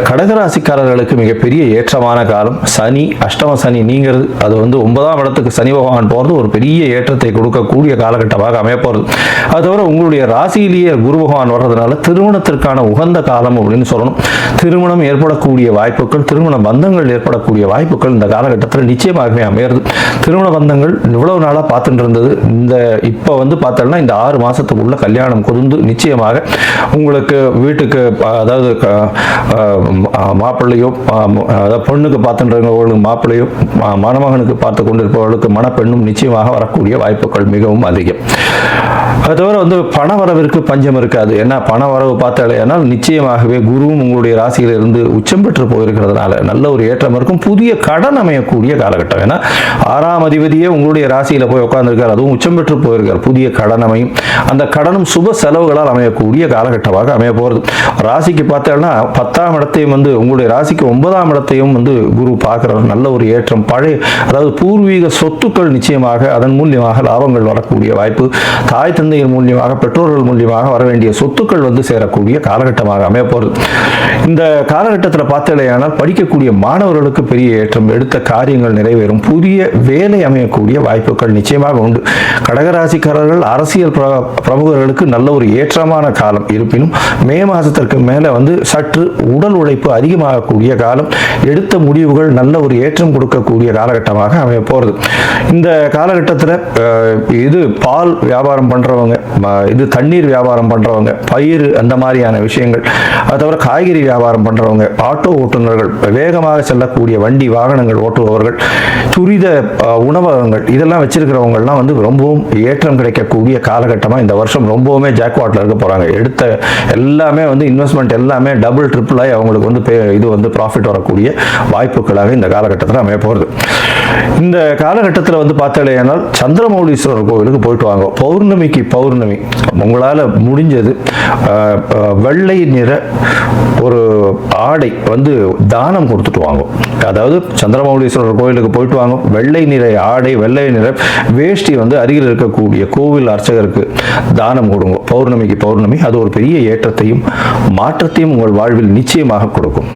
கடகராசிக்காரர்களுக்கு மிகப்பெரிய ஏற்றமான காலம். சனி அஷ்டம சனி நீங்கிறது, அது 9ஆம் இடத்துக்கு சனி பகவான் போகிறது ஒரு பெரிய ஏற்றத்தை கொடுக்கக்கூடிய காலகட்டமாக அமையப்போகிறது. அது தவிர உங்களுடைய ராசியிலேயே குரு பகவான் வர்றதுனால திருமணத்திற்கான உகந்த காலம் அப்படின்னு சொல்லணும். திருமணம் ஏற்படக்கூடிய வாய்ப்புகள், திருமண பந்தங்கள் ஏற்படக்கூடிய வாய்ப்புகள் இந்த காலகட்டத்தில் நிச்சயமாகவே அமையிறது. திருமண பந்தங்கள் இவ்வளவு நாளாக பார்த்துட்டு இருந்தது, இப்போ பார்த்தோம்னா இந்த 6 மாதத்துக்குள்ள கல்யாணம் குதிர்ந்து நிச்சயமாக உங்களுக்கு வீட்டுக்கு, அதாவது மாப்பிள்ளையோ, அதாவது பொண்ணுக்கு பார்த்துன்றவங்களுக்கு மாப்பிள்ளையோ, மணமகனுக்கு பார்த்து கொண்டிருப்பவர்களுக்கு மணப்பெண்ணும் நிச்சயமாக வரக்கூடிய வாய்ப்புகள் மிகவும் அதிகம். அது தவிர பண வரவிற்கு பஞ்சம் இருக்காது. ஏன்னா பண வரவு பார்த்தாலேனால் நிச்சயமாகவே குருவும் உங்களுடைய ராசியில் இருந்து உச்சம் பெற்று போயிருக்கிறதுனால நல்ல ஒரு ஏற்றம் இருக்கும். புதிய கடன் அமையக்கூடிய காலகட்டம். ஏன்னா 6ஆம் அதிபதியே உங்களுடைய ராசியில் போய் உட்கார்ந்துருக்கார், அதுவும் உச்சம் பெற்று போயிருக்கார். புதிய கடன் அமையும், அந்த கடனும் சுப செலவுகளால் அமையக்கூடிய காலகட்டமாக அமைய போகிறது. ராசிக்கு பார்த்தோம்னா 10ஆம் இடத்தையும் உங்களுடைய ராசிக்கு 9ஆம் இடத்தையும் குரு பார்க்கிறார். நல்ல ஒரு ஏற்றம், பழைய அதாவது பூர்வீக சொத்துக்கள் நிச்சயமாக அதன் மூலியமாக லாபங்கள் வரக்கூடிய வாய்ப்பு, தாய் தந்தையின் மூலியமாக பெற்றோர்கள் மூலியமாக வர வேண்டிய சொத்துக்கள் சேரக்கூடிய காலகட்டமாக அமைய போகிறது. இந்த காலகட்டத்தில் பார்த்தலையானால் படிக்கக்கூடிய மாணவர்களுக்கு பெரிய ஏற்றம், எடுத்த காரியங்கள் நிறைவேறும், புதிய வேலை அமையக்கூடிய வாய்ப்புகள் நிச்சயமாக உண்டு. கடகராசிக்காரர்கள் அரசியல் பிரமுகர்களுக்கு நல்ல ஒரு ஏற்றமான காலம். இருப்பினும் மே மாதத்திற்கு மேலே சற்று உடல் உழைப்பு அதிகமாகக்கூடிய காலம், எடுத்த முடிவுகள் நல்ல ஒரு ஏற்றம் கொடுக்கக்கூடிய காலகட்டமாக அமைய போகிறது. இந்த காலகட்டத்தில் இது பால் வியாபாரம் பண்றவங்க, இது தண்ணீர் வியாபாரம் பண்றவங்க, பயிர் அந்த மாதிரியான விஷயங்கள், அது தவிர காய்கறி வியாபாரம் பண்றவங்க, ஆட்டோ ஓட்டுநர்கள், வேகமாக செல்லக்கூடிய வண்டி வாகனங்கள் ஓட்டுபவர்கள், துரித உணவகங்கள், இதெல்லாம் வச்சிருக்கிறவங்கலாம் ரொம்பவும் ஏற்றம் கிடைக்கக்கூடிய காலகட்டமாக இந்த வருஷம் ரொம்பவுமே ஜாக்வாட்ல இருக்க போறாங்க. எடுத்த எல்லாமே இன்வெஸ்ட்மெண்ட் எல்லாமே டபுள் ட்ரிபிள் ஆகி அவங்களுக்கு இது ப்ராஃபிட் வரக்கூடிய வாய்ப்புகளாக இந்த காலகட்டத்தில் அமைய போகிறது. இந்த காலகட்டத்தில் பார்த்தாலேனால் சந்திரமௌலீஸ்வரர் கோவிலுக்கு போயிட்டு வாங்க. பௌர்ணமிக்கு பௌர்ணமி உங்களால் முடிஞ்சது வெள்ளை நிற ஒரு ஆடை தானம் கொடுத்துட்டு வாங்க. அதாவது சந்திரமௌலீஸ்வரர் கோவிலுக்கு போயிட்டு வாங்க, வெள்ளை நிற ஆடை, வெள்ளை நிற வேஷ்டி அருகில் இருக்கக்கூடிய கோவில் அர்ச்சகருக்கு தானம் கொடுங்க. பௌர்ணமிக்கு பௌர்ணமி அது ஒரு பெரிய ஏற்றத்தையும் மாற்றத்தையும் உங்கள் வாழ்வில் நிச்சயமாக கொடுக்கும்.